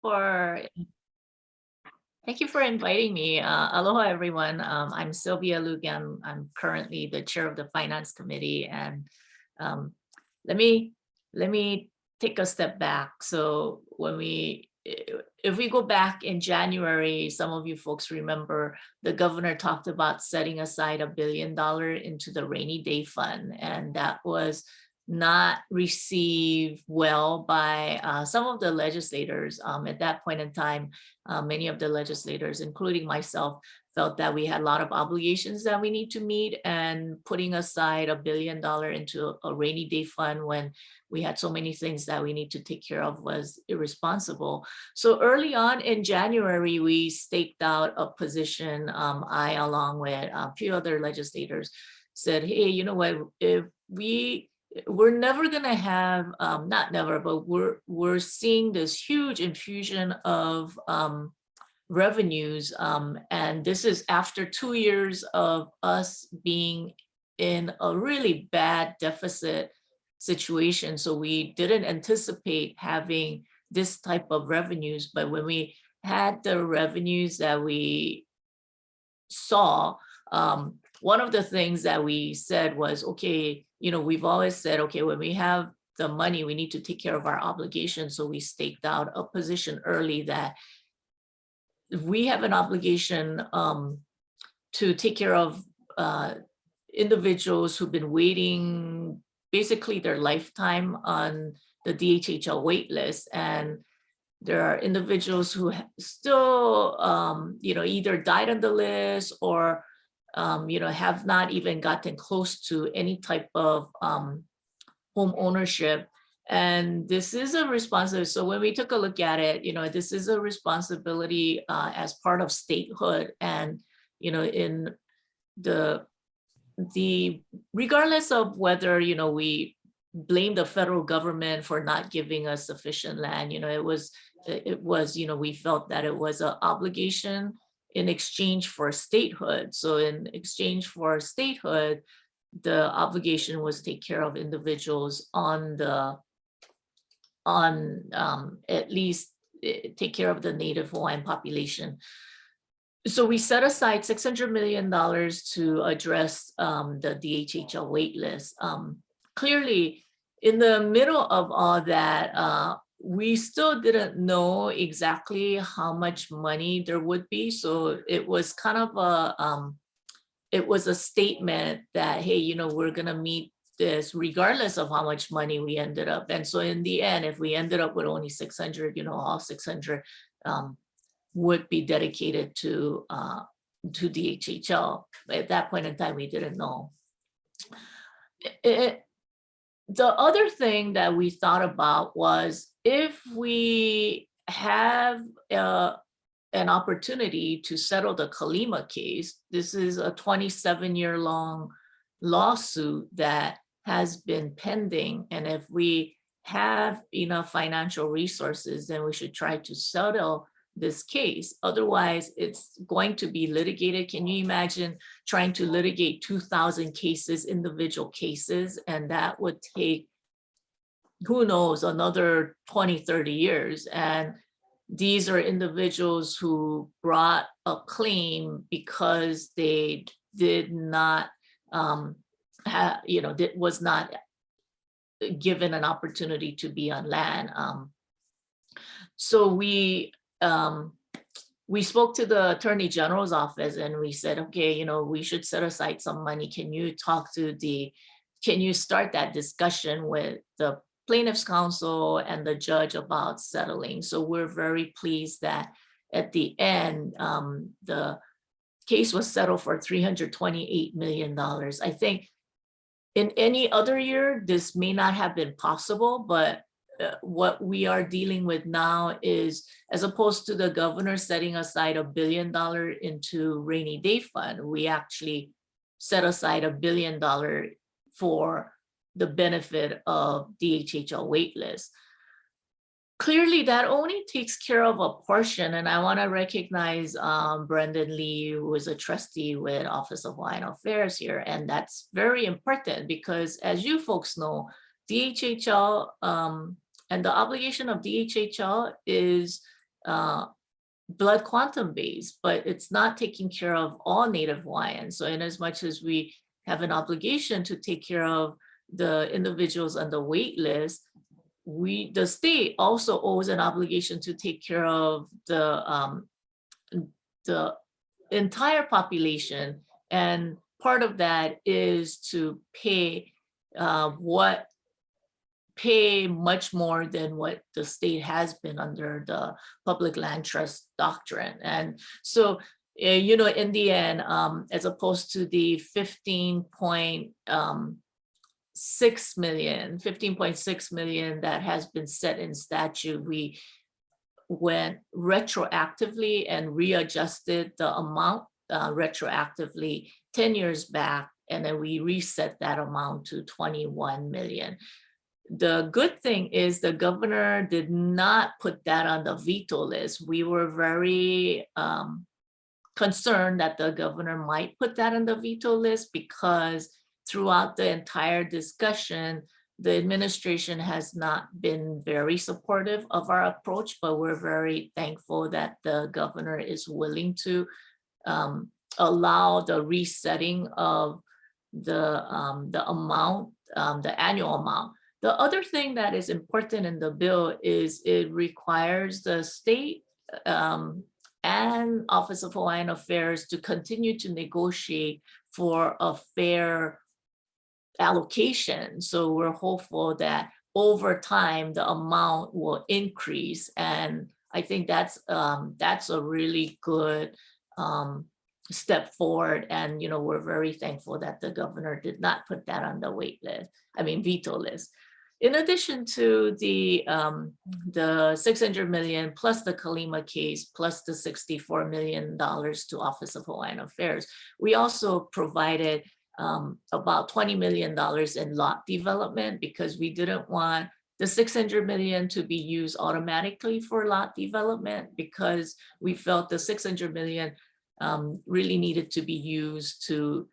for Thank you for inviting me. Aloha, everyone. I'm Sylvia Lugan. I'm currently the chair of the Finance Committee, and um, let me let me take a step back. So if we go back in January, some of you folks remember the governor talked about setting aside $1 billion into the rainy day fund, and that was not received well by some of the legislators at that point in time. Many of the legislators, including myself, felt that we had a lot of obligations that we need to meet, and putting aside $1 billion into a rainy day fund when we had so many things that we need to take care of was irresponsible. So early on in January, we staked out a position. I, along with a few other legislators, said, hey, you know what, if we're never going to have, not never, but we're seeing this huge infusion of revenues. And this is after 2 years of us being in a really bad deficit situation. So we didn't anticipate having this type of revenues, but when we had the revenues that we saw, one of the things that we said was, okay, we've always said, okay, when we have the money, we need to take care of our obligations. So we staked out a position early that we have an obligation to take care of individuals who've been waiting basically their lifetime on the DHHL wait list. And there are individuals who still, either died on the list or, have not even gotten close to any type of home ownership. And this is a responsibility. So when we took a look at it, this is a responsibility as part of statehood. And, in the regardless of whether, we blame the federal government for not giving us sufficient land, it was, we felt that it was an obligation in exchange for statehood. So in exchange for statehood, the obligation was take care of individuals on at least take care of the Native Hawaiian population. So we set aside $600 million to address the DHHL wait list. Clearly, in the middle of all that, we still didn't know exactly how much money there would be. So it was kind of a statement that, hey, we're gonna meet this regardless of how much money we ended up. And so in the end, if we ended up with only 600, all 600 would be dedicated to DHHL. At that point in time, we didn't know. The other thing that we thought about was if we have an opportunity to settle the Kalima case. This is a 27-year-long lawsuit that has been pending. And if we have enough financial resources, then we should try to settle this case. Otherwise, it's going to be litigated. Can you imagine trying to litigate 2,000 cases, individual cases? And that would take, who knows, another 20, 30 years. And these are individuals who brought a claim because they did not, was not given an opportunity to be on land. So we spoke to the Attorney General's office and we said, okay, we should set aside some money. Can you start that discussion with the plaintiff's counsel and the judge about settling? So we're very pleased that at the end, the case was settled for $328 million. I think in any other year, this may not have been possible, but what we are dealing with now is, as opposed to the governor setting aside $1 billion into rainy day fund, we actually set aside $1 billion for the benefit of DHHL waitlist. Clearly, that only takes care of a portion, and I want to recognize Brendan Lee, who is a trustee with Office of Hawaiian Affairs here, and that's very important because, as you folks know, DHHL and the obligation of DHHL is blood quantum based, but it's not taking care of all Native Hawaiians. So in as much as we have an obligation to take care of the individuals on the wait list, the state also owes an obligation to take care of the entire population. And part of that is to pay much more than what the state has been under the public land trust doctrine. And so, in the end, as opposed to the 15.6 million that has been set in statute, we went retroactively and readjusted the amount retroactively 10 years back, and then we reset that amount to 21 million. The good thing is the governor did not put that on the veto list. We were very concerned that the governor might put that on the veto list, because throughout the entire discussion, the administration has not been very supportive of our approach, but we're very thankful that the governor is willing to allow the resetting of the amount, the annual amount. The other thing that is important in the bill is it requires the state and Office of Hawaiian Affairs to continue to negotiate for a fair allocation. So we're hopeful that over time the amount will increase, and I think that's a really good step forward. And we're very thankful that the governor did not put that on the veto list. In addition to the 600 million plus the Kalima case plus the $64 million to Office of Hawaiian Affairs, we also provided about $20 million in lot development, because we didn't want the 600 million to be used automatically for lot development, because we felt the 600 million really needed to be used to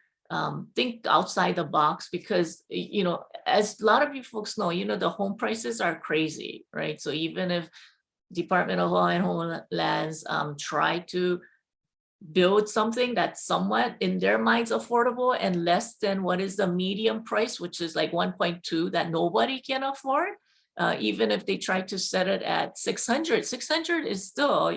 think outside the box, because as a lot of you folks know, the home prices are crazy, right? So even if Department of Hawaiian Homelands try to build something that's somewhat in their minds affordable and less than what is the medium price, which is like 1.2 that nobody can afford, even if they try to set it at 600 is still,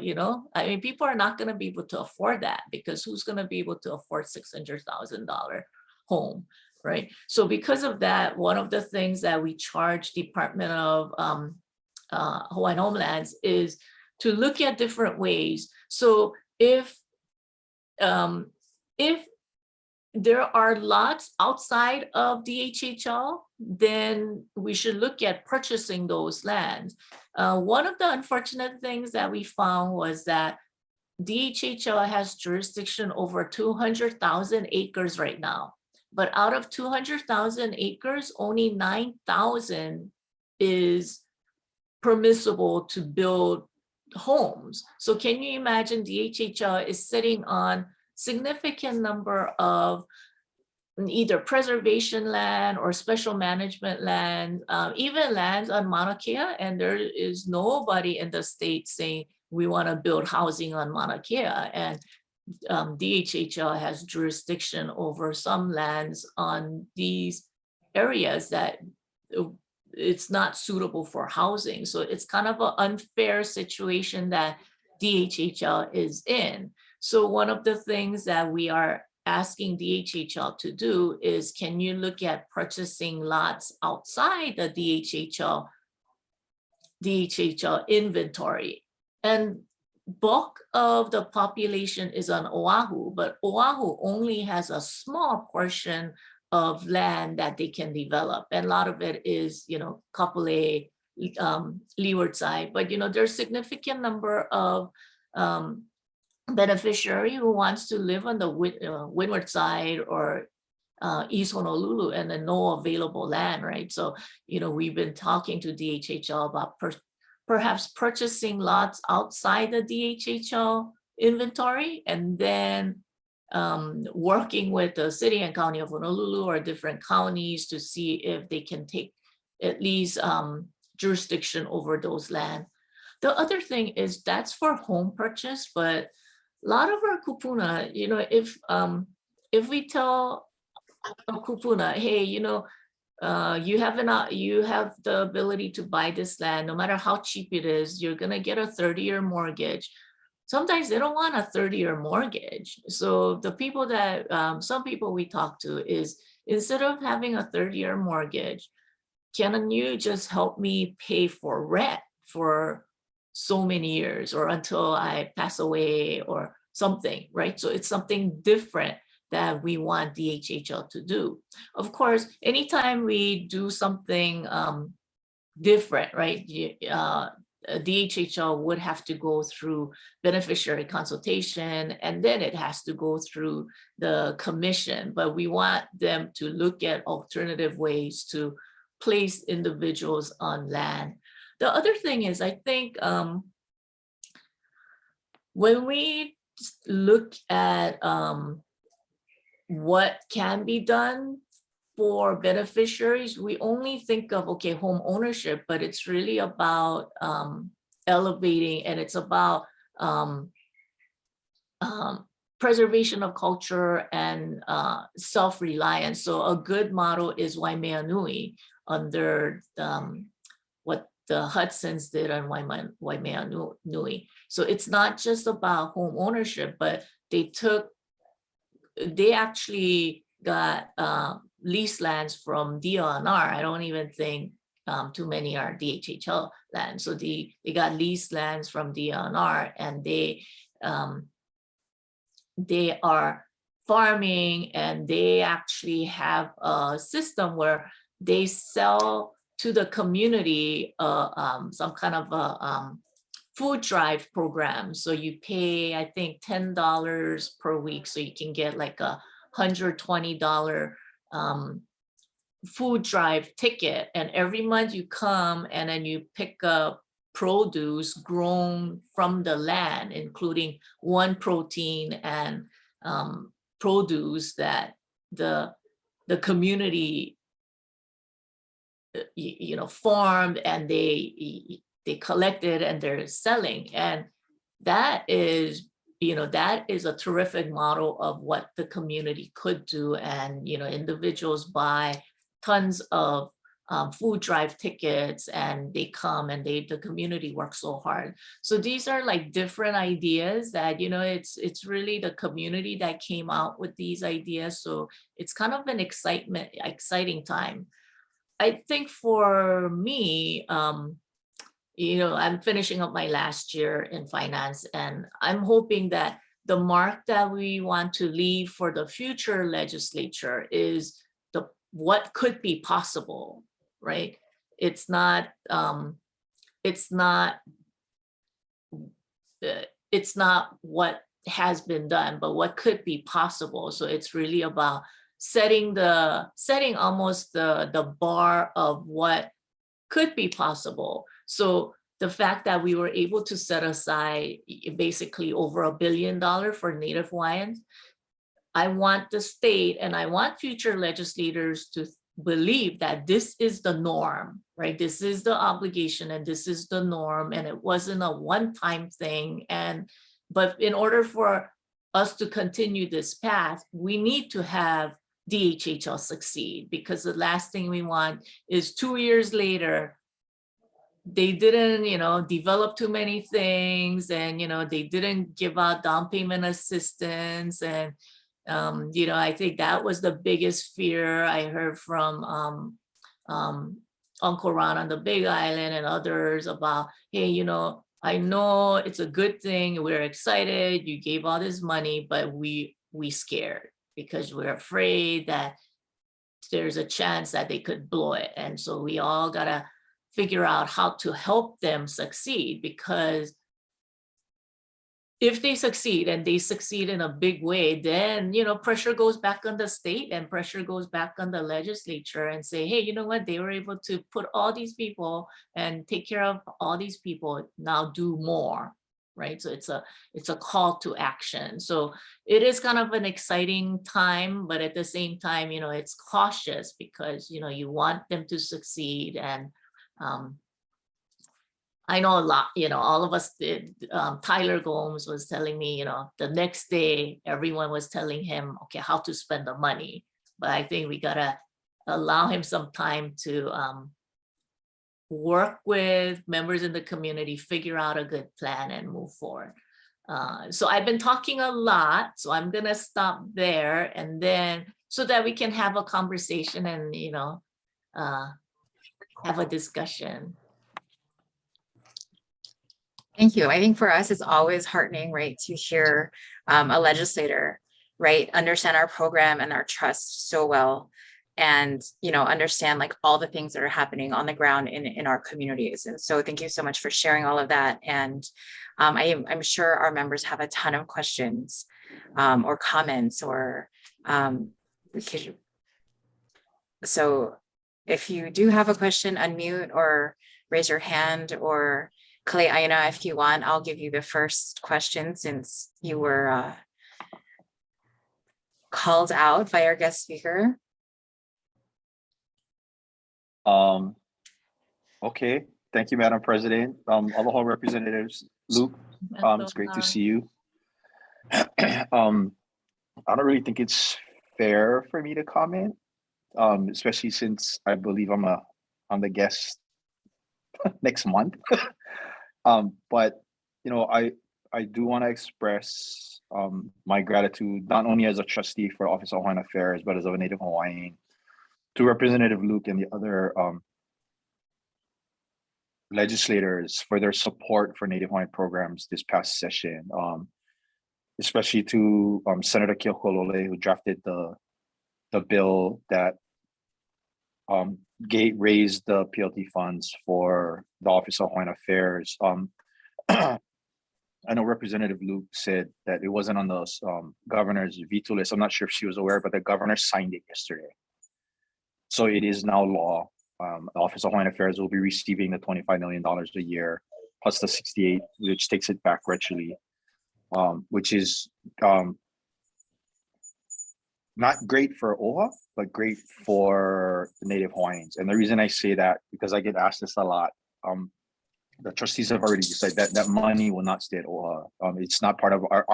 people are not going to be able to afford that, because who's going to be able to afford $600,000 home, right? So because of that, one of the things that we charge Department of Hawaiian Homelands is to look at different ways. So if there are lots outside of DHHL, then we should look at purchasing those lands. One of the unfortunate things that we found was that DHHL has jurisdiction over 200,000 acres right now, but out of 200,000 acres, only 9,000 is permissible to build homes. So can you imagine DHHL is sitting on significant number of either preservation land or special management land, even lands on Mauna Kea, and there is nobody in the state saying we want to build housing on Mauna Kea. And DHHL has jurisdiction over some lands on these areas that it's not suitable for housing. So it's kind of an unfair situation that DHHL is in. So one of the things that we are asking DHHL to do is, can you look at purchasing lots outside the DHHL inventory? And bulk of the population is on Oahu, but Oahu only has a small portion of land that they can develop. And a lot of it is, Kapolei, leeward side, but there's significant number of beneficiary who wants to live on the windward side or East Honolulu, and then no available land, right? So, we've been talking to DHHL about perhaps purchasing lots outside the DHHL inventory, and then working with the city and county of Honolulu or different counties to see if they can take at least jurisdiction over those land. The other thing is that's for home purchase, but a lot of our kupuna, if we tell a kupuna, hey, you have the ability to buy this land, no matter how cheap it is, you're gonna get a 30-year mortgage. Sometimes they don't want a 30-year mortgage. So the people that, some people we talk to is, instead of having a 30-year mortgage, can you just help me pay for rent for so many years or until I pass away or something, right? So it's something different that we want DHHL to do. Of course, anytime we do something different, right? DHHL would have to go through beneficiary consultation, and then it has to go through the commission. But we want them to look at alternative ways to place individuals on land. The other thing is, I think when we look at what can be done for beneficiaries, we only think of, okay, home ownership, but it's really about elevating, and it's about preservation of culture and self-reliance. So a good model is Waimea Nui under what the Hudsons did on Waimea Nui. So it's not just about home ownership, but they actually got lease lands from DLNR. I don't even think too many are DHHL lands. So they got lease lands from DLNR, and they are farming, and they actually have a system where they sell to the community some kind of a food drive program. So you pay, I think, $10 per week, so you can get like a $120 food drive ticket, and every month you come and then you pick up produce grown from the land, including one protein and produce that the community farmed, and they collected and they're selling. And that is a terrific model of what the community could do. And individuals buy tons of food drive tickets, and they come, and the community works so hard. So these are like different ideas that it's really the community that came out with these ideas. So it's kind of an exciting time. I think for me, I'm finishing up my last year in finance, and I'm hoping that the mark that we want to leave for the future legislature is what could be possible, right? It's not what has been done, but what could be possible. So it's really about setting almost the bar of what could be possible. So the fact that we were able to set aside basically over $1 billion for Native Hawaiians, I want the state and I want future legislators to believe that this is the norm, right? This is the obligation and this is the norm, and it wasn't a one-time thing. But in order for us to continue this path, we need to have DHHL succeed, because the last thing we want is 2 years later, they didn't, develop too many things, and, they didn't give out down payment assistance. And, I think that was the biggest fear I heard from Uncle Ron on the Big Island and others about, hey, I know it's a good thing, we're excited, you gave all this money, but we scared because we're afraid that there's a chance that they could blow it. And so we all gotta figure out how to help them succeed, because if they succeed, and they succeed in a big way, then pressure goes back on the state, and pressure goes back on the legislature, and say, hey, you know what, they were able to put all these people and take care of all these people, now do more, right? So it's a call to action. So it is kind of an exciting time, but at the same time, it's cautious, because you want them to succeed. And I know a lot, all of us did. Tyler Gomes was telling me, the next day, everyone was telling him, okay, how to spend the money. But I think we gotta allow him some time to work with members in the community, figure out a good plan and move forward. So I've been talking a lot, so I'm gonna stop there, and then so that we can have a conversation and have a discussion. Thank you. I think for us, it's always heartening, right, to hear a legislator, right, understand our program and our trust so well, and understand like all the things that are happening on the ground in our communities. And so thank you so much for sharing all of that. And I'm sure our members have a ton of questions or comments or so if you do have a question, unmute or raise your hand, or Clay Aina, if you want, I'll give you the first question since you were called out by our guest speaker. Okay, thank you, Madam President. Aloha Representatives. Luke, it's great to see you. I don't really think it's fair for me to comment, especially since I believe I'm the guest next month. But I do want to express my gratitude, not only as a trustee for Office of Hawaiian Affairs, but as a Native Hawaiian, to Representative Luke and the other legislators for their support for Native Hawaiian programs this past session, especially to Senator Keokolole, who drafted the bill that raised the PLT funds for the Office of Hawaiian Affairs. I know Representative Luke said that it wasn't on the governor's veto list. I'm not sure if she was aware, but the governor signed it yesterday. So it is now law. The Office of Hawaiian Affairs will be receiving the $25 million a year, plus the 68, which takes it back virtually, which is not great for OHA, but great for the Native Hawaiians. And the reason I say that, because I get asked this a lot, the trustees have already decided that money will not stay at OHA. It's not part of our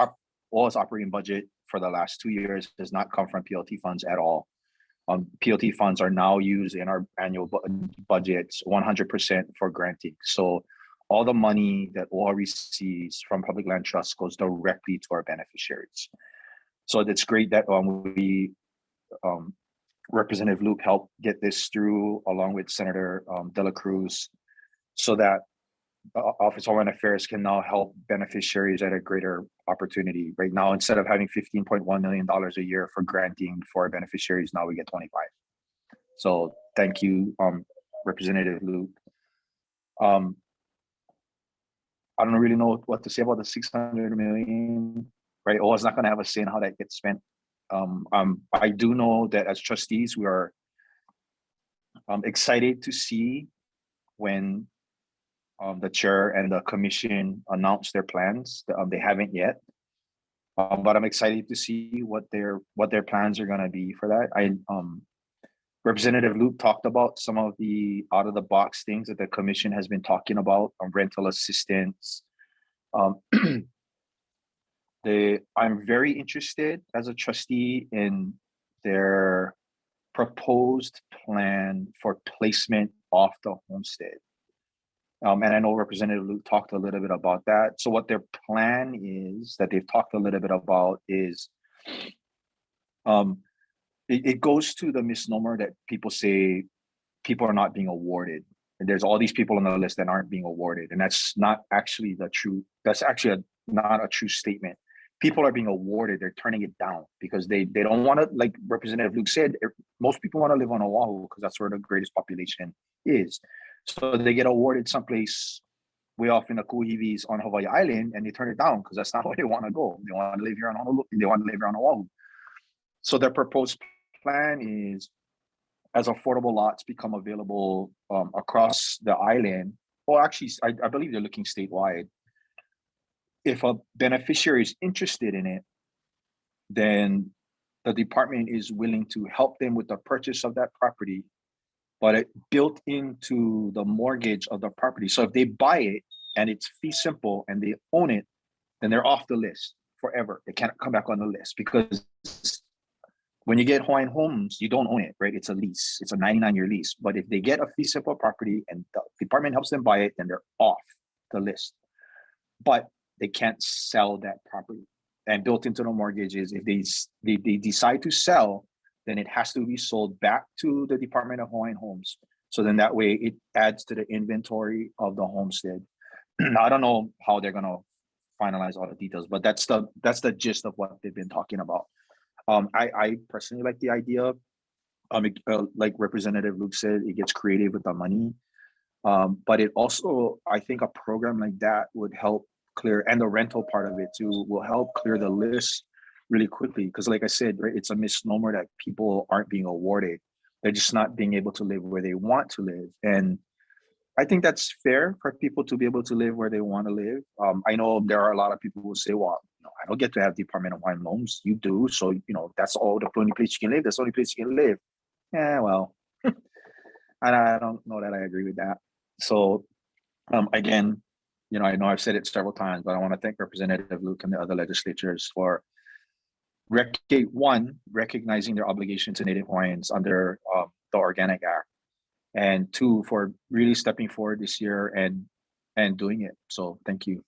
OHA's operating budget for the last 2 years, does not come from PLT funds at all. PLT funds are now used in our annual budgets 100% for granting. So all the money that OHA receives from Public Land Trust goes directly to our beneficiaries. So it's great that we Representative Luke helped get this through along with Senator De La Cruz, so that Office of Hawaiian Affairs can now help beneficiaries at a greater opportunity. Right now, instead of having $15.1 million a year for granting for beneficiaries, now we get 25. So thank you, Representative Luke. I don't really know what to say about the $600 million, right? OHA's not gonna have a say in how that gets spent. I do know that as trustees, we are excited to see when the chair and the commission announce their plans. They haven't yet, but I'm excited to see what their plans are going to be for that. Representative Luke talked about some of the out of the box things that the commission has been talking about on rental assistance. I'm very interested as a trustee in their proposed plan for placement off the homestead. And I know Representative Luke talked a little bit about that. So what their plan is that they've talked a little bit about is, it goes to the misnomer that people say people are not being awarded. And there's all these people on the list that aren't being awarded. And that's not actually that's actually not a true statement. People are being awarded, they're turning it down because they don't want to, like Representative Luke said, most people want to live on Oahu because that's where the greatest population is. So they get awarded someplace way off in the Kuhivis on Hawaii Island, and they turn it down because that's not where they want to go. They want to live here on Honolulu. They want to live here on Oahu. So their proposed plan is, as affordable lots become available across the island, or actually, I believe they're looking statewide. If a beneficiary is interested in it, then the department is willing to help them with the purchase of that property but it built into the mortgage of the property. So if they buy it and it's fee simple and they own it, then they're off the list forever. They can't come back on the list, because when you get Hawaiian homes, you don't own it, right? It's a lease. It's a 99-year lease. But if they get a fee simple property and the department helps them buy it, then they're off the list. But they can't sell that property. And built into the mortgage is, if they decide to sell, then it has to be sold back to the Department of Hawaiian Homes. So then that way it adds to the inventory of the homestead. Now, I don't know how they're gonna finalize all the details, but that's the gist of what they've been talking about. I personally like the idea. Like Representative Luke said, it gets creative with the money. But it also, I think a program like that would help clear, and the rental part of it too, will help clear the list really quickly. Because like I said, right, it's a misnomer that people aren't being awarded. They're just not being able to live where they want to live. And I think that's fair for people to be able to live where they want to live. I know there are a lot of people who say, well, I don't get to have Department of Hawaiian Homes. You do. So, that's all the only place you can live. That's the only place you can live. Yeah, well, I don't know that I agree with that. So again, I know I've said it several times, but I want to thank Representative Luke and the other legislatures for recognizing their obligation to Native Hawaiians under the Organic Act, and two, for really stepping forward this year and doing it. So thank you.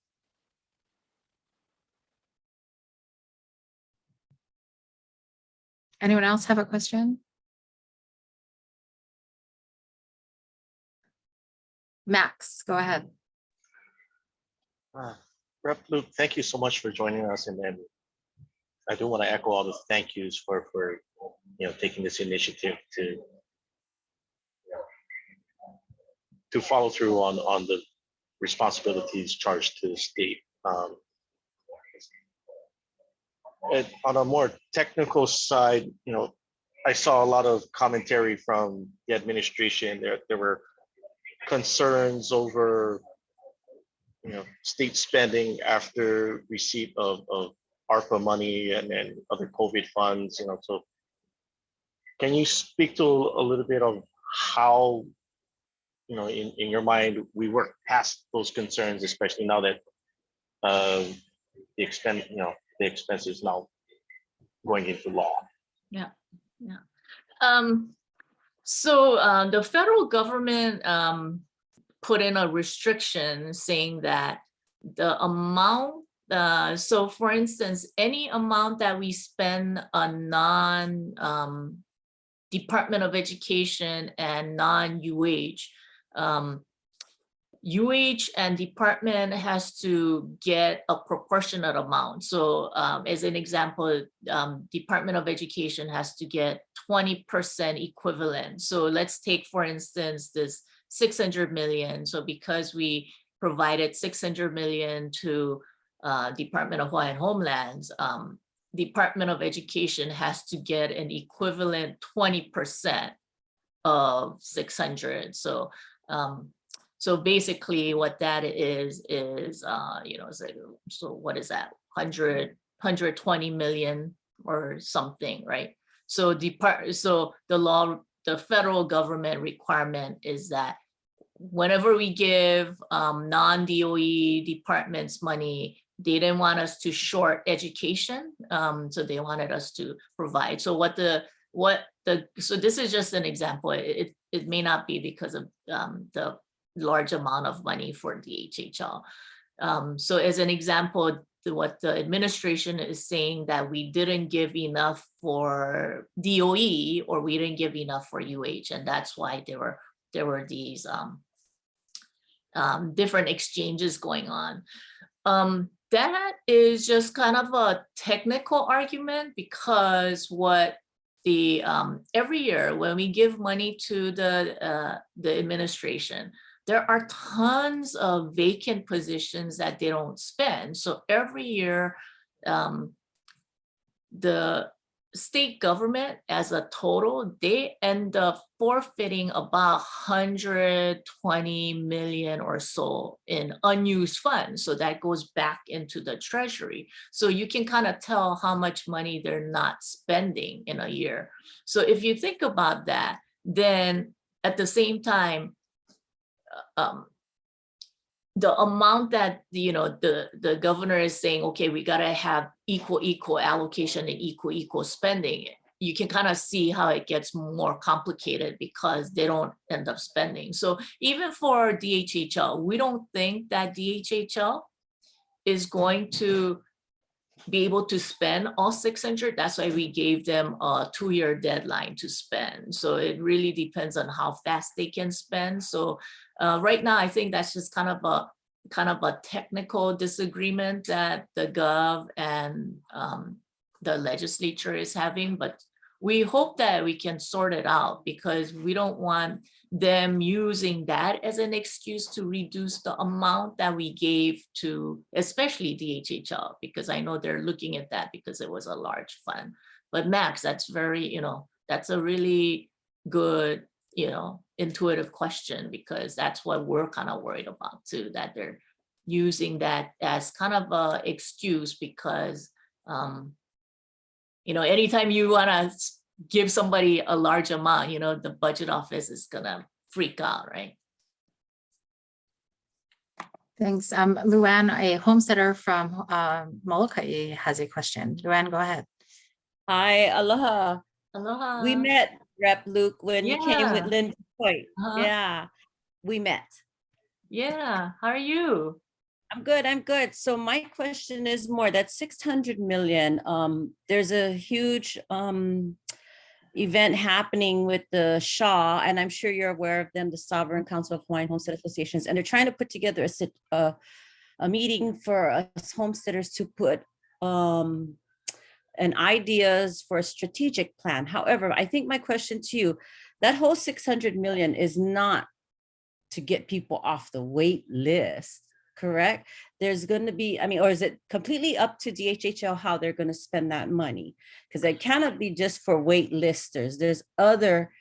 Anyone else have a question? Max, go ahead. Rep. Luke, thank you so much for joining us, and I do want to echo all the thank yous for taking this initiative to follow through on the responsibilities charged to the state. And on a more technical side, I saw a lot of commentary from the administration. There were concerns over state spending after receipt of ARPA money and other COVID funds. So can you speak to a little bit of how in your mind we work past those concerns, especially now that the expense is now going into law? Yeah. So the federal government put in a restriction saying that the amount, so for instance, any amount that we spend on Department of Education and non-UH, UH and department has to get a proportionate amount. So as an example, Department of Education has to get 20% equivalent. So let's take, for instance, this 600 million. So because we provided 600 million to Department of Hawaiian Homelands, Department of Education has to get an equivalent 20% of 600. So so basically what that is so what is that, 120 million or something, right? So the federal government requirement is that whenever we give non-DOE departments money, they didn't want us to short education, so they wanted us to provide. So so this is just an example. It may not be because of the large amount of money for the HHL. So as an example, what the administration is saying, that we didn't give enough for DOE or we didn't give enough for UH, and that's why there were these different exchanges going on. That is just kind of a technical argument, because what the every year when we give money to the administration, there are tons of vacant positions that they don't spend. So every year, the state government as a total, they end up forfeiting about 120 million or so in unused funds. So that goes back into the treasury. So you can kind of tell how much money they're not spending in a year. So if you think about that, then at the same time, the amount that, you know, the governor is saying, okay, we gotta have equal allocation and equal spending. You can kind of see how it gets more complicated because they don't end up spending. So even for DHHL, we don't think that DHHL is going to be able to spend all 600. That's why we gave them a 2-year deadline to spend. So it really depends on how fast they can spend. So right now, I think that's just kind of a technical disagreement that the gov and the legislature is having, but we hope that we can sort it out because we don't want them using that as an excuse to reduce the amount that we gave to, especially DHHL, because I know they're looking at that because it was a large fund. But Max, that's very, you know, that's a really good, you know, intuitive question, because that's what we're kind of worried about too, that they're using that as kind of a excuse because, you know, anytime you want to give somebody a large amount, you know, the budget office is gonna freak out, right? Thanks. Luann, a homesteader from Molokai has a question. Luann, go ahead. Hi, aloha. Aloha. We met, Rep. Luke, when you came with Yeah. Linda Point. Uh-huh. Yeah, we met. Yeah, how are you? I'm good. So my question is more that 600 million, there's a huge event happening with the Shaw, and I'm sure you're aware of them, the Sovereign Council of Hawaiian Homestead Associations, and they're trying to put together a meeting for us homesteaders to put and ideas for a strategic plan. However, I think my question to you, that whole 600 million is not to get people off the wait list, correct? There's going to be, I mean, or is it completely up to DHHL how they're going to spend that money? Because it cannot be just for wait listers. There's other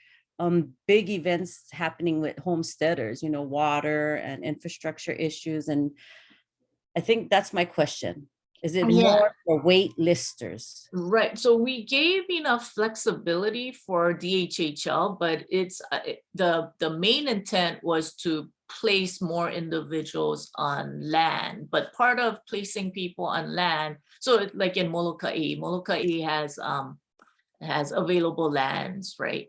big events happening with homesteaders, you know, water and infrastructure issues. And I think that's my question. Is it more for wait listers? Right. So we gave enough flexibility for DHHL, but it's the main intent was to place more individuals on land. But part of placing people on land, so like in Molokai has available lands, right,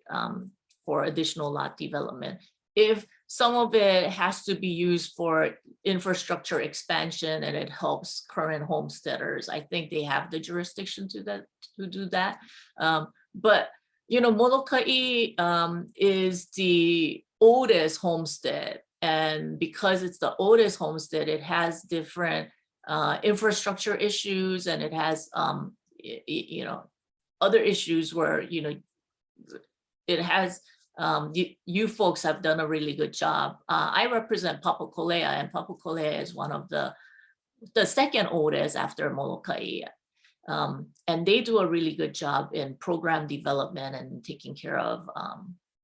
for additional lot development. If some of it has to be used for infrastructure expansion and it helps current homesteaders, I think they have the jurisdiction to do that. But you know, Molokai is the oldest homestead, and because it's the oldest homestead, it has different infrastructure issues, and it has you know, other issues where, you know, it has you folks have done a really good job. I represent Papakolea, and Papakolea is one of the second oldest after Molokai. And they do a really good job in program development and taking care of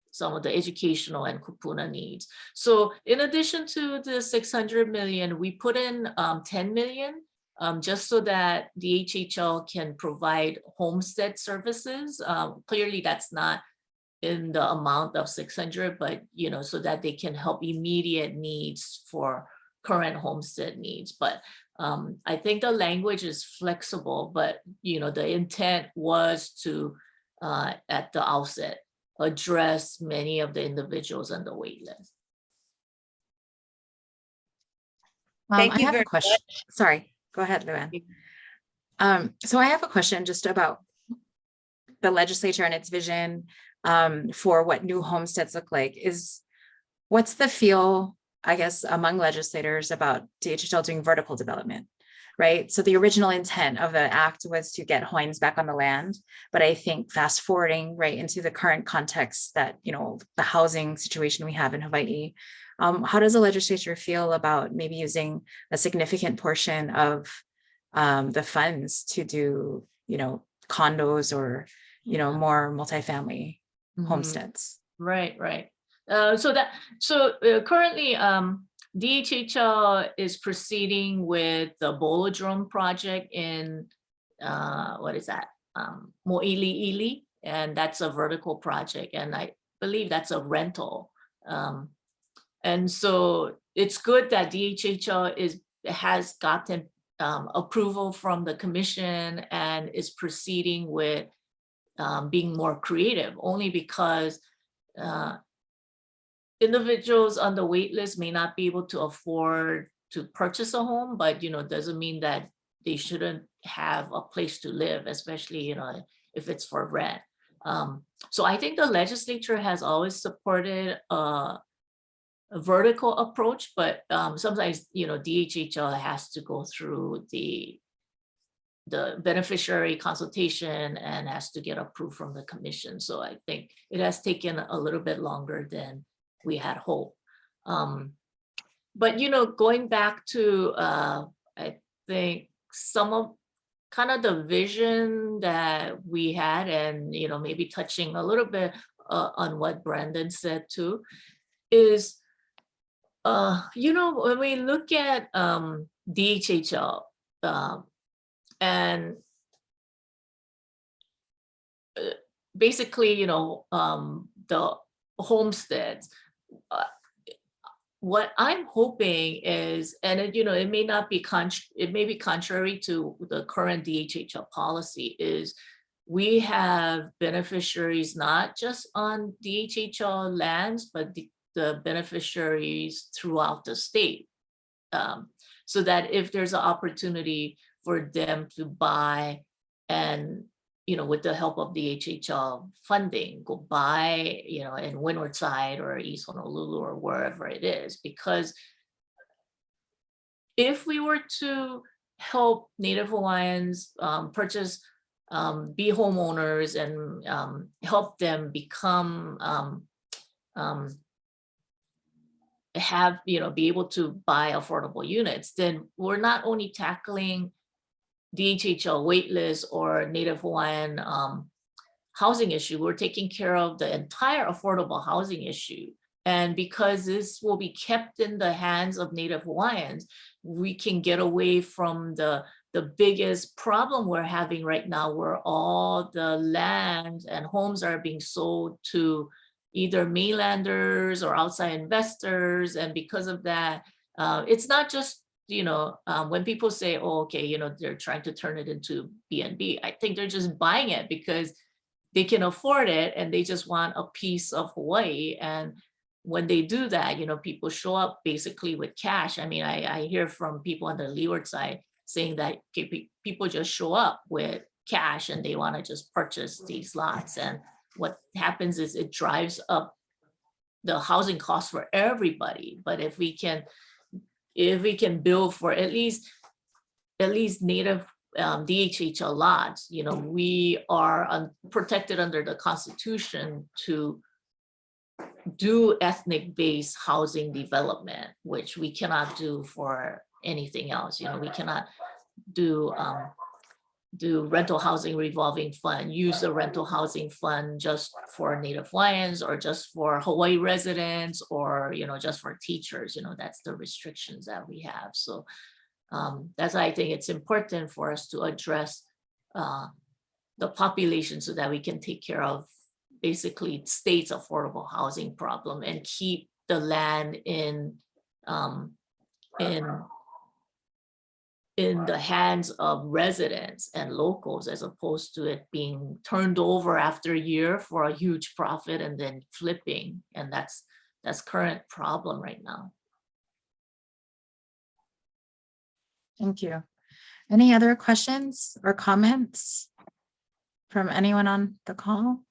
some of the educational and kupuna needs. So in addition to the 600 million, we put in 10 million just so that the HHL can provide homestead services. Clearly that's not in the amount of 600, but you know, so that they can help immediate needs for current homestead needs. But I think the language is flexible, but you know, the intent was to at the outset address many of the individuals on the wait list. Thank I you have very a question. much. Sorry, go ahead, Luann. So I have a question just about the legislature and its vision for what new homesteads look like. What's the feel, I guess, among legislators about DHHL doing vertical development, right? So the original intent of the act was to get Hawaiians back on the land, but I think fast forwarding right into the current context that, you know, the housing situation we have in Hawaii, how does the legislature feel about maybe using a significant portion of the funds to do, you know, condos or, you know, more multifamily homesteads? Right. So currently DHHL is proceeding with the Bolodrome project in what is that, Mo'iliili, and that's a vertical project, and I believe that's a rental And so it's good that DHHL has gotten approval from the commission and is proceeding with being more creative, only because individuals on the wait list may not be able to afford to purchase a home, but doesn't mean that they shouldn't have a place to live, especially if it's for rent. So I think the legislature has always supported a vertical approach, but sometimes DHHL has to go through the beneficiary consultation and has to get approved from the commission. So I think it has taken a little bit longer than we had hoped. But going back to I think some of kind of the vision that we had, and maybe touching a little bit on what Brandon said too, is when we look at DHHL and basically the homesteads, what I'm hoping is, and it may not be it may be contrary to the current DHHL policy, is we have beneficiaries not just on DHHL lands, but the beneficiaries throughout the state, so that if there's an opportunity for them to buy and with the help of the DHHL funding, go buy in Windward Side or East Honolulu or wherever it is. Because if we were to help Native Hawaiians purchase, be homeowners, and help them become be able to buy affordable units, then we're not only tackling DHHL waitlist or Native Hawaiian housing issue, we're taking care of the entire affordable housing issue. And because this will be kept in the hands of Native Hawaiians, we can get away from the biggest problem we're having right now, where all the land and homes are being sold to either mainlanders or outside investors. And because of that, it's not just when people say, oh, okay, they're trying to turn it into B&B, I think they're just buying it because they can afford it and they just want a piece of Hawaii. And when they do that, people show up basically with cash. I mean, I hear from people on the leeward side saying that people just show up with cash and they want to just purchase these lots. And what happens is it drives up the housing costs for everybody. But if we can build for at least Native DHHL lots, we are protected under the Constitution to do ethnic-based housing development, which we cannot do for anything else. We cannot do rental housing revolving fund, use the rental housing fund just for Native Hawaiians or just for Hawaii residents or, just for teachers. That's the restrictions that we have. So that's why I think it's important for us to address the population so that we can take care of basically state's affordable housing problem and keep the land in the hands of residents and locals, as opposed to it being turned over after a year for a huge profit and then flipping. And that's current problem right now. Thank you. Any other questions or comments from anyone on the call?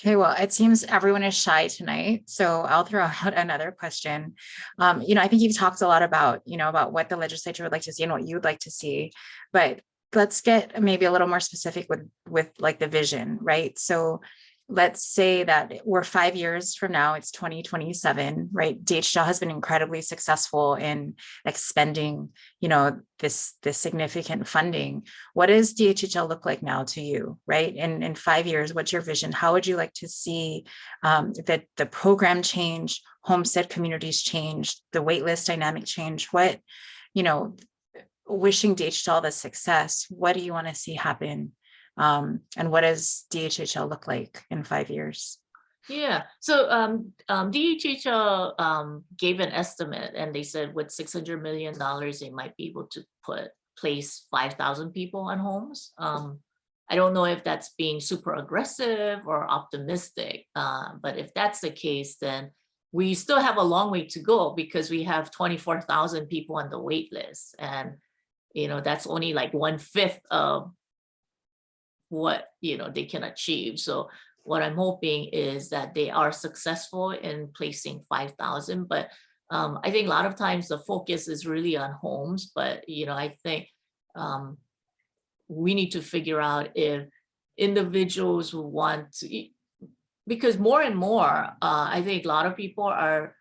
Okay, well, it seems everyone is shy tonight, so I'll throw out another question. I think you've talked a lot about, about what the legislature would like to see and what you'd like to see, but let's get maybe a little more specific with like the vision, right? So let's say that we're 5 years from now, it's 2027, right? DHHL has been incredibly successful in expending, this significant funding. What does DHHL look like now to you, right? In 5 years, what's your vision? How would you like to see that the program change, homestead communities change, the waitlist dynamic change? What, wishing DHHL the success, what do you want to see happen And what does DHHL look like in 5 years? Yeah, so DHHL gave an estimate, and they said with $600 million, they might be able to place 5,000 people on homes. I don't know if that's being super aggressive or optimistic, but if that's the case, then we still have a long way to go, because we have 24,000 people on the wait list, and that's only like 1/5 of what they can achieve. So what I'm hoping is that they are successful in placing 5,000, but I think a lot of times the focus is really on homes, but I think we need to figure out if individuals who want to, because more and more, I think a lot of people are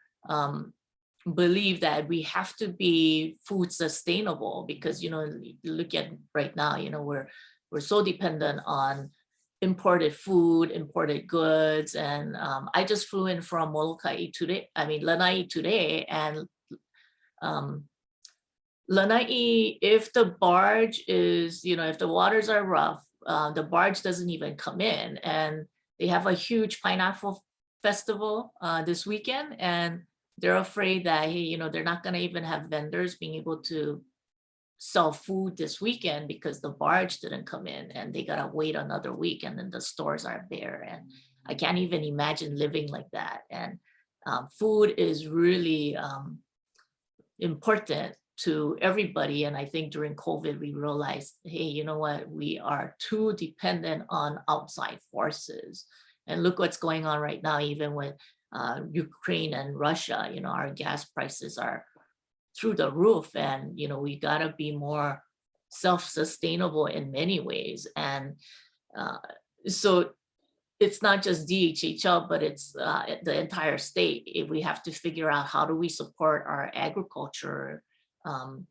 believe that we have to be food sustainable, because look at right now, we're so dependent on imported food, imported goods. And I just flew in from Molokai today, Lanai today, and Lanai, if the barge is, if the waters are rough, the barge doesn't even come in. And they have a huge pineapple festival this weekend, and they're afraid that, hey, they're not going to even have vendors being able to sell food this weekend because the barge didn't come in, and they gotta wait another week, and then the stores are bare. And I can't even imagine living like that. And food is really important to everybody. And I think during COVID, we realized, hey, you know what, we are too dependent on outside forces. And look what's going on right now, even with Ukraine and Russia. Our gas prices are through the roof, and we gotta be more self-sustainable in many ways. And so it's not just DHHL, but it's the entire state. If we have to figure out how do we support our agriculture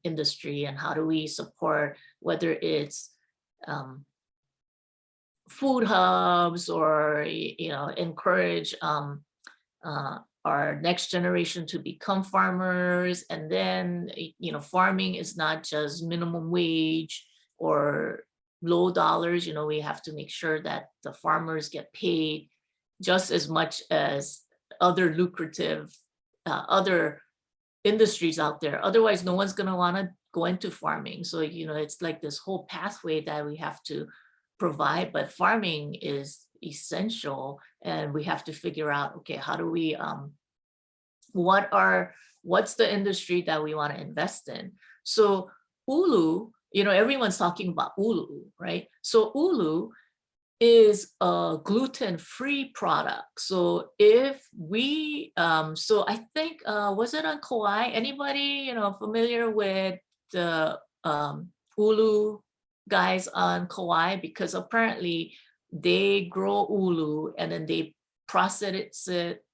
industry, and how do we support, whether it's food hubs, or encourage our next generation to become farmers. And then farming is not just minimum wage or low dollars. We have to make sure that the farmers get paid just as much as other lucrative other industries out there. Otherwise, no one's going to want to go into farming. So it's like this whole pathway that we have to provide, but farming is essential. And we have to figure out, okay, how do we what's the industry that we want to invest in? So ulu, everyone's talking about ulu, right? So ulu is a gluten-free product. So if we so I think was it on Kauai, anybody familiar with the ulu guys on Kauai? Because apparently they grow ulu, and then they process it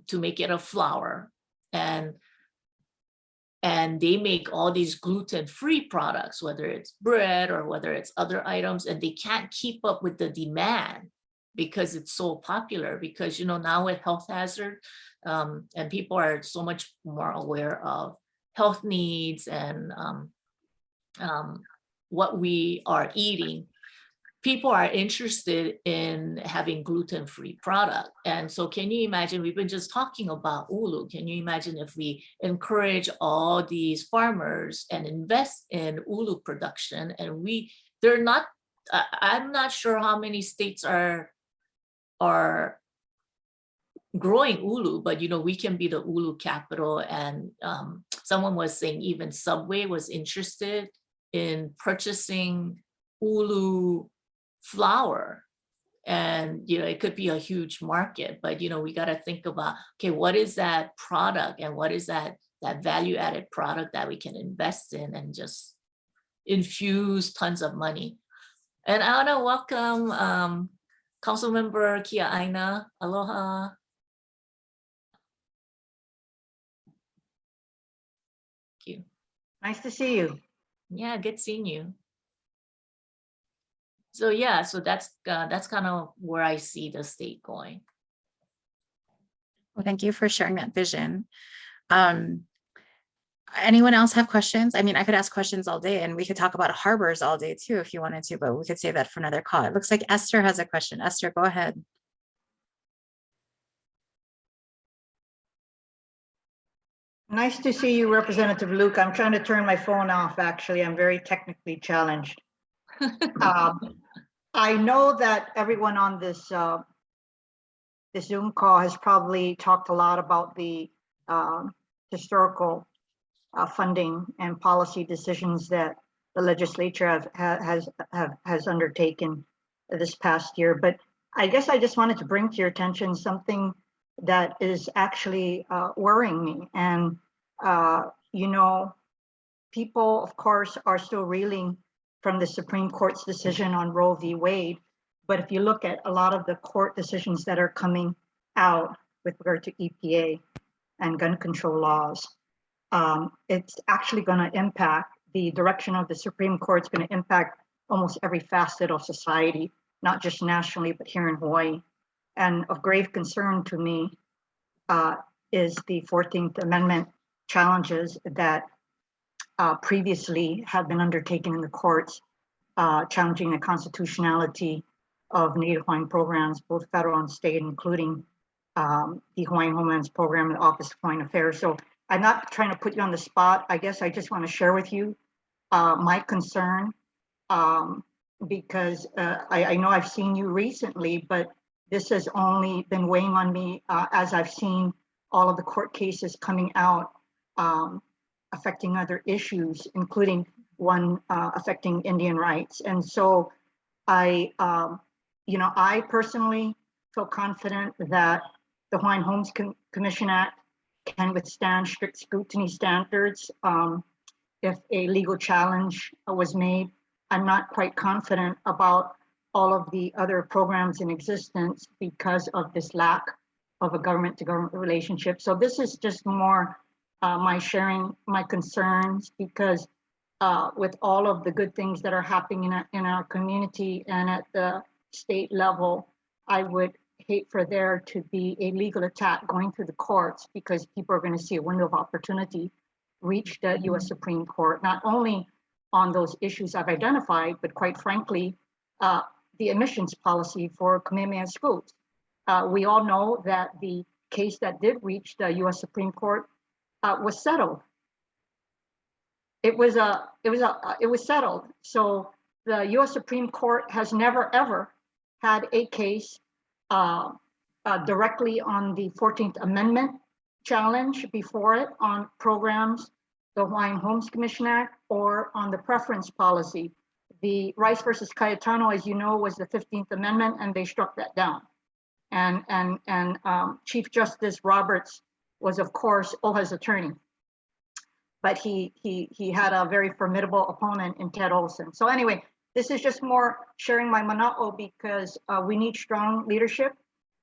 to make it a flour, and they make all these gluten-free products, whether it's bread or whether it's other items, and they can't keep up with the demand because it's so popular. Because now with health hazard, and people are so much more aware of health needs and what we are eating, people are interested in having gluten-free product. And so can you imagine, we've been just talking about ulu. Can you imagine if we encourage all these farmers and invest in ulu production? And they're not, I'm not sure how many states are growing ulu, but we can be the ulu capital. And someone was saying even Subway was interested in purchasing ulu flour, and it could be a huge market. But we got to think about, okay, what is that product, and what is that value added product that we can invest in and just infuse tons of money. And I want to welcome Council Member Kia Aina. Aloha. Thank you. Nice to see you. Yeah, good seeing you. So yeah, so that's kind of where I see the state going. Well, thank you for sharing that vision. Anyone else have questions? I mean, I could ask questions all day and we could talk about harbors all day too, if you wanted to, but we could save that for another call. It looks like Esther has a question. Esther, go ahead. Nice to see you, Representative Luke. I'm trying to turn my phone off, actually. I'm very technically challenged. I know that everyone on this Zoom call has probably talked a lot about the historical funding and policy decisions that the legislature has undertaken this past year. But I guess I just wanted to bring to your attention something that is actually worrying me. And, you know, people, of course, are still reeling from the Supreme Court's decision on Roe v. Wade. But if you look at a lot of the court decisions that are coming out with regard to EPA and gun control laws, it's actually going to impact the direction of the Supreme Court. It's going to impact almost every facet of society, not just nationally, but here in Hawaii. And of grave concern to me is the 14th Amendment challenges that previously have been undertaken in the courts, challenging the constitutionality of Native Hawaiian programs, both federal and state, including the Hawaiian Homelands Program and the Office of Hawaiian Affairs. So I'm not trying to put you on the spot. I guess I just want to share with you my concern, because I know I've seen you recently, but this has only been weighing on me as I've seen all of the court cases coming out affecting other issues, including one affecting Indian rights. And so I personally feel confident that the Hawaiian Homes Commission Act can withstand strict scrutiny standards if a legal challenge was made. I'm not quite confident about all of the other programs in existence because of this lack of a government-to-government relationship. So this is just more my sharing my concerns, because with all of the good things that are happening in our community and at the state level, I would hate for there to be a legal attack going through the courts, because people are going to see a window of opportunity reach the US Supreme Court, not only on those issues I've identified, but quite frankly, the admissions policy for Kamehameha schools. We all know that the case that did reach the US Supreme Court was settled. It was settled. So the US Supreme Court has never ever had a case directly on the 14th Amendment challenge before it on programs, the Hawaiian Homes Commission Act, or on the preference policy. The Rice versus Cayetano, as you know, was the 15th Amendment, and they struck that down. And Chief Justice Roberts was, of course, OHA's attorney, but he had a very formidable opponent in Ted Olson. So anyway, this is just more sharing my mana'o, because we need strong leadership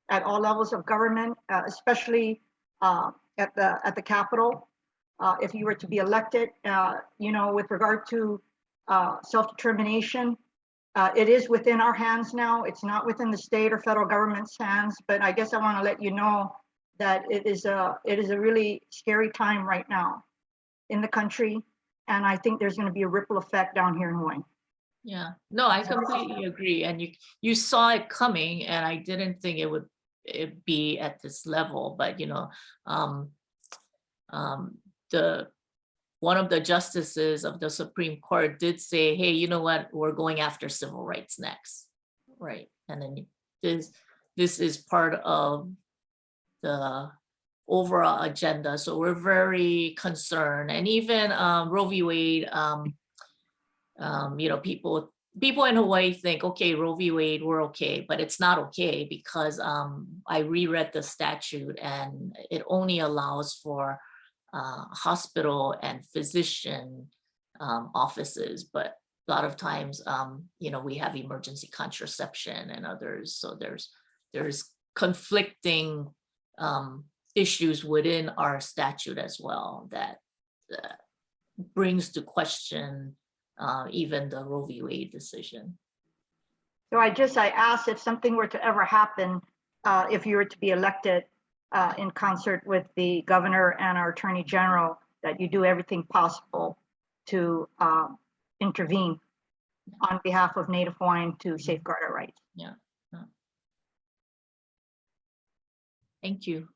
at all levels of government, especially at the Capitol. If you were to be elected, with regard to self-determination, it is within our hands now. It's not within the state or federal government's hands. But I guess I want to let you know that it is a really scary time right now in the country, and I think there's going to be a ripple effect down here in Hawaii. Yeah, no, I completely agree. And you saw it coming, and I didn't think it would be at this level. But one of the justices of the Supreme Court did say, hey, you know what, we're going after civil rights next, right? And then this is part of the overall agenda. So we're very concerned. And even Roe v. Wade, people in Hawaii think, okay, Roe v. Wade, we're okay, but it's not okay, because I reread the statute and it only allows for hospital and physician offices, but a lot of times, we have emergency contraception and others. So there's conflicting issues within our statute as well that brings to question even the Roe v. Wade decision. So I asked, if something were to ever happen, if you were to be elected in concert with the governor and our attorney general, that you do everything possible to intervene on behalf of Native Hawaiian to safeguard our rights. Yeah. Thank you.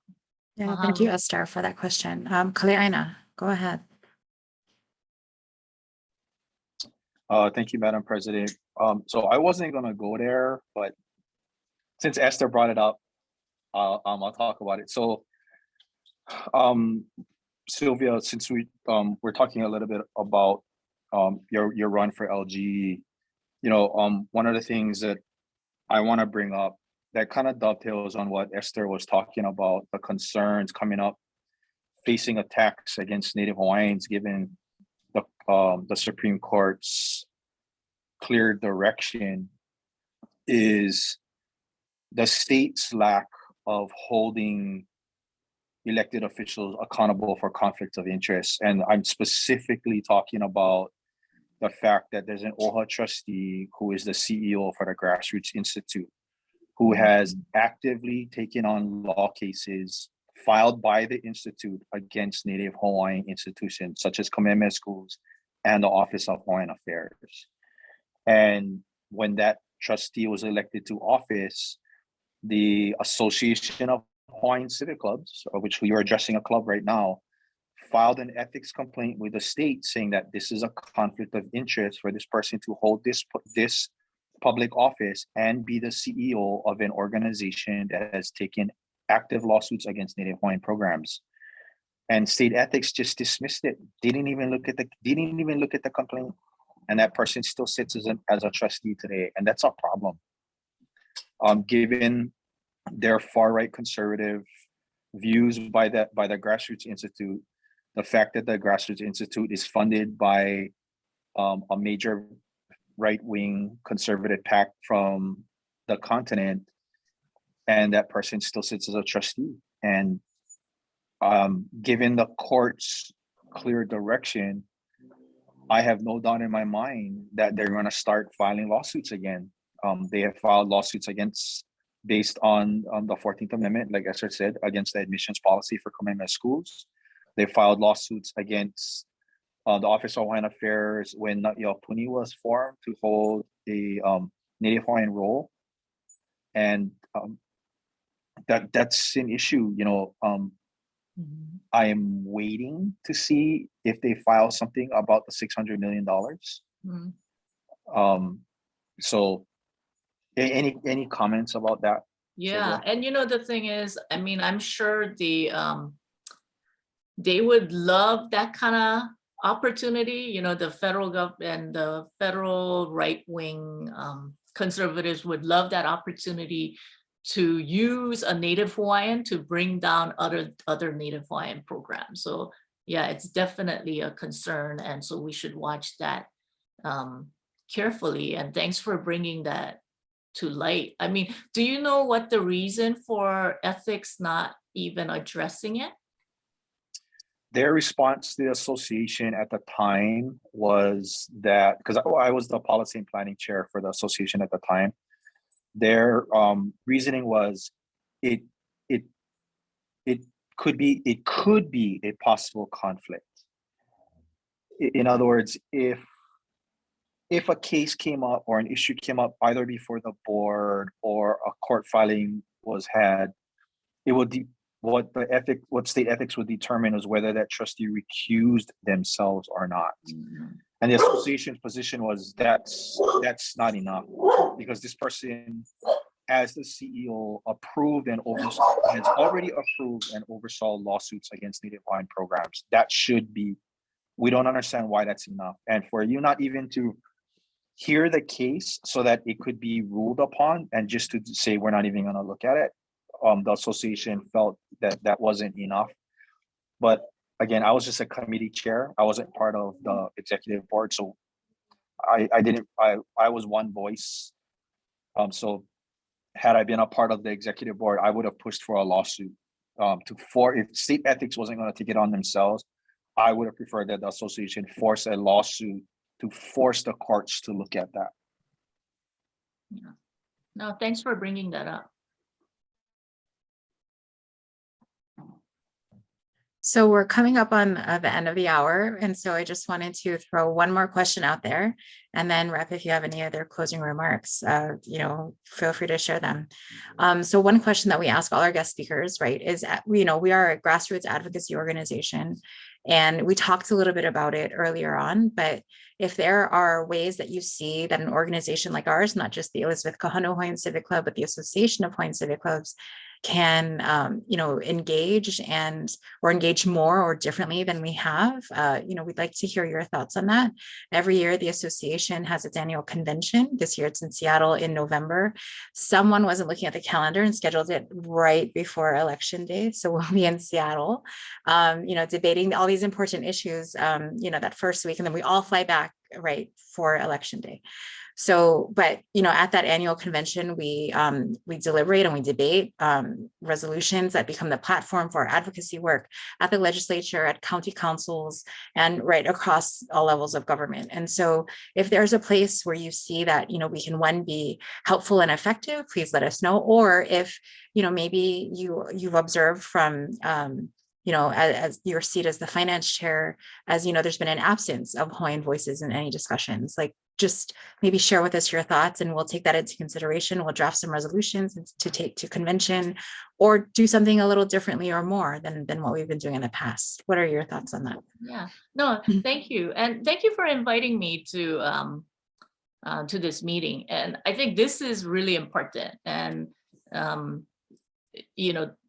Yeah, thank you, Esther, for that question. Kaleaina, go ahead. Thank you, Madam President. So I wasn't gonna go there, but since Esther brought it up, I'll talk about it. So, Sylvia, since we're talking a little bit about your run for LG, one of the things that I want to bring up that kind of dovetails on what Esther was talking about, the concerns coming up, facing attacks against Native Hawaiians, given the Supreme Court's clear direction, is the state's lack of holding elected officials accountable for conflicts of interest. And I'm specifically talking about the fact that there's an OHA trustee who is the CEO for the Grassroots Institute, who has actively taken on law cases filed by the Institute against Native Hawaiian institutions such as Kamehameha Schools and the Office of Hawaiian Affairs. And when that trustee was elected to office, the Association of Hawaiian Civic Clubs, of which we are addressing a club right now, filed an ethics complaint with the state saying that this is a conflict of interest for this person to hold this public office and be the CEO of an organization that has taken active lawsuits against Native Hawaiian programs. And state ethics just dismissed it. Didn't even look at the complaint. And that person still sits as a trustee today. And that's a problem. Given their far-right conservative views by the Grassroots Institute, the fact that the Grassroots Institute is funded by a major right-wing conservative PAC from the continent, and that person still sits as a trustee. And given the court's clear direction, I have no doubt in my mind that they're going to start filing lawsuits again. They have filed lawsuits based on the 14th Amendment, like Esther said, against the admissions policy for Kamehameha Schools. They filed lawsuits against the Office of Hawaiian Affairs when Puni was formed to hold a Native Hawaiian role. And that's an issue. I am waiting to see if they file something about the $600 million. So any comments about that? Yeah, Sylvia? And the thing is, I mean, I'm sure they would love that kind of opportunity. The federal government and the federal right-wing conservatives would love that opportunity to use a Native Hawaiian to bring down other Native Hawaiian programs. So yeah, it's definitely a concern. And so we should watch that carefully. And thanks for bringing that to light. I mean, do you know what the reason for ethics not even addressing it? Their response to the association at the time was that, because I was the policy and planning chair for the association at the time, their reasoning was it could be a possible conflict. In other words, if a case came up or an issue came up either before the board or a court filing was had, it would what state ethics would determine is whether that trustee recused themselves or not. And the association's position was that's not enough, because this person, as the CEO, has already approved and oversaw lawsuits against Native Hawaiian programs. That should be. We don't understand why that's enough, and for you not even to hear the case so that it could be ruled upon, and just to say we're not even going to look at it. The association felt that wasn't enough. But again, I was just a committee chair. I wasn't part of the executive board, so I was one voice. So had I been a part of the executive board, I would have pushed for a lawsuit. If state ethics wasn't going to take it on themselves, I would have preferred that the association force a lawsuit to force the courts to look at that. Yeah. No, thanks for bringing that up. So we're coming up on the end of the hour. And so I just wanted to throw one more question out there. And then Rep, if you have any other closing remarks, feel free to share them. So one question that we ask all our guest speakers, right, is, we are a grassroots advocacy organization. And we talked a little bit about it earlier on, but if there are ways that you see that an organization like ours, not just the Elizabeth Kahanu Hawaiian Civic Club, but the Association of Hawaiian Civic Clubs, can engage or engage more or differently than we have, we'd like to hear your thoughts on that. Every year the association has its annual convention. This year it's in Seattle in November. Someone wasn't looking at the calendar and scheduled it right before election day, so we'll be in Seattle debating all these important issues that first week, and then we all fly back right for election day. So, but at that annual convention, we deliberate and we debate resolutions that become the platform for our advocacy work at the legislature, at county councils, and right across all levels of government. And so, if there's a place where you see that we can be helpful and effective, please let us know. Or if maybe you've observed from as your seat as the finance chair, as there's been an absence of Hawaiian voices in any discussions, like just maybe share with us your thoughts and we'll take that into consideration. We'll draft some resolutions to take to convention or do something a little differently or more than what we've been doing in the past. What are your thoughts on that? Yeah, no, thank you. And thank you for inviting me to this meeting. And I think this is really important. And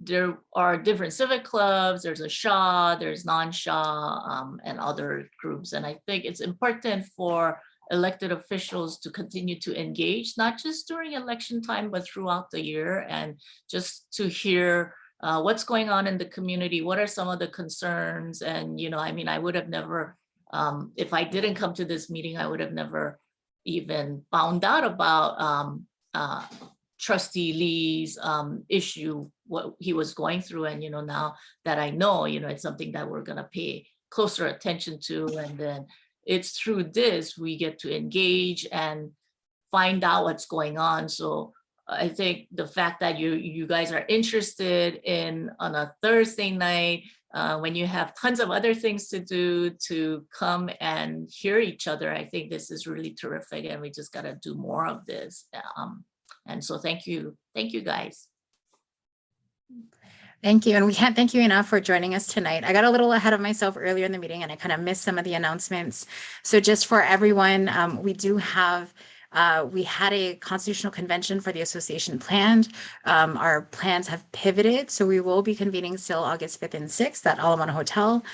there are different civic clubs, there's a SHA, there's non-SHA, and other groups. And I think it's important for elected officials to continue to engage, not just during election time, but throughout the year, and just to hear what's going on in the community, what are some of the concerns. And, I would have never, if I didn't come to this meeting, I would have never even found out about Trustee Lee's issue, what he was going through. And, now that I know, it's something that we're gonna pay closer attention to. And then it's through this, we get to engage and find out what's going on. So I think the fact that you guys are interested in on a Thursday night, when you have tons of other things to do, to come and hear each other, I think this is really terrific. And we just gotta do more of this. And so thank you guys. Thank you. And we can't thank you enough for joining us tonight. I got a little ahead of myself earlier in the meeting and I kind of missed some of the announcements. So just for everyone, we do have we had a constitutional convention for the association planned. Our plans have pivoted, so we will be convening still August 5th and 6th at Alamana Hotel.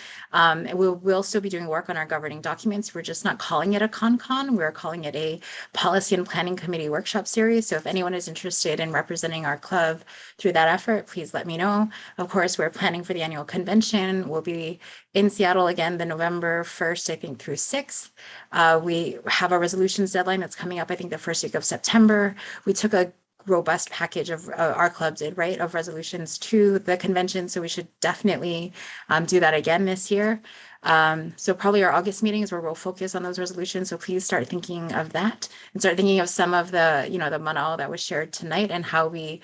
We will still be doing work on our governing documents. We're just not calling it a con-con. We're calling it a policy and planning committee workshop series. So if anyone is interested in representing our club through that effort, please let me know. Of course, we're planning for the annual convention. We'll be in Seattle again, the November 1st, I think, through 6th. We have a resolutions deadline that's coming up, I think, the first week of September. We took a robust package of our club did, right, of resolutions to the convention. So we should definitely do that again this year. So probably our August meetings where we'll focus on those resolutions. So please start thinking of that and start thinking of some of the, the manao that was shared tonight and how we,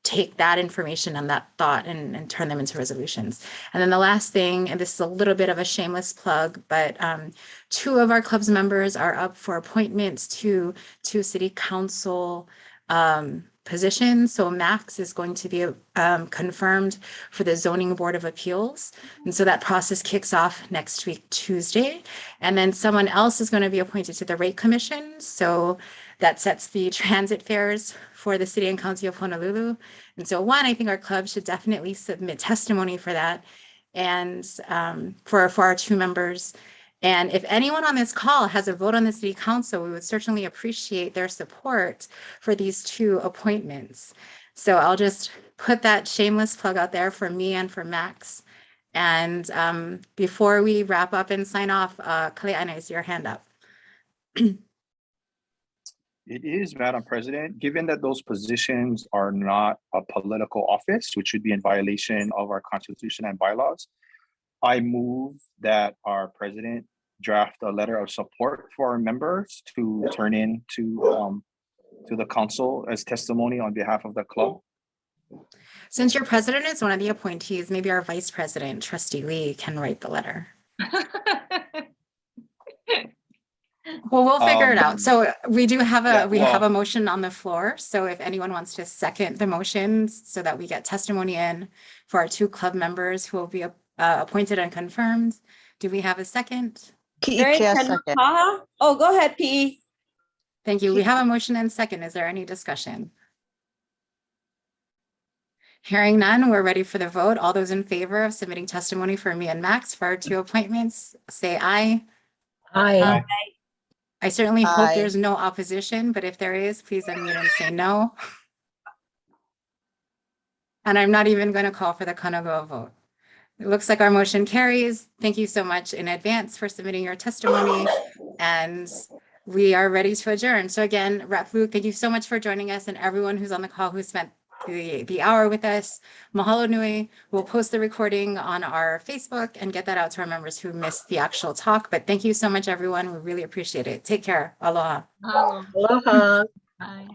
take that information and that thought and turn them into resolutions. And then the last thing, and this is a little bit of a shameless plug, but 2 of our club's members are up for appointments to city council positions. So Max is going to be confirmed for the Zoning Board of Appeals. And so that process kicks off next week, Tuesday. And then someone else is going to be appointed to the Rate Commission. So that sets the transit fares for the city and county of Honolulu. And so I think our club should definitely submit testimony for that and for our 2 members. And if anyone on this call has a vote on the city council, we would certainly appreciate their support for these 2 appointments. So I'll just put that shameless plug out there for me and for Max. And before we wrap up and sign off, Kaleana, is your hand up? It is, Madam President. Given that those positions are not a political office, which would be in violation of our Constitution and bylaws, I move that our president draft a letter of support for our members to turn in to the council as testimony on behalf of the club. Since your president is one of the appointees, maybe our vice president, trustee Lee, can write the letter. Well, we'll figure it out. So we do have yeah, we have well- a motion on the floor. So if anyone wants to second the motion so that we get testimony in for our 2 club members who will be appointed and confirmed. Do we have a second? Very second. Kaha? Oh, go ahead, P. Thank you. We have a motion and second. Is there any discussion? Hearing none, we're ready for the vote. All those in favor of submitting testimony for me and Max for our 2 appointments, say aye. Aye. I certainly hope Aye. there's no opposition, but if there is, please unmute and say no. And I'm not even going to call for the Kanagoa vote. It looks like our motion carries. Thank you so much in advance for submitting your testimony. And we are ready to adjourn. So again, Rep. Luke, thank you so much for joining us, and everyone who's on the call who spent the hour with us. Mahalo nui. We'll post the recording on our Facebook and get that out to our members who missed the actual talk. But thank you so much, everyone. We really appreciate it. Take care. Aloha. Mahalo. Aloha. Bye.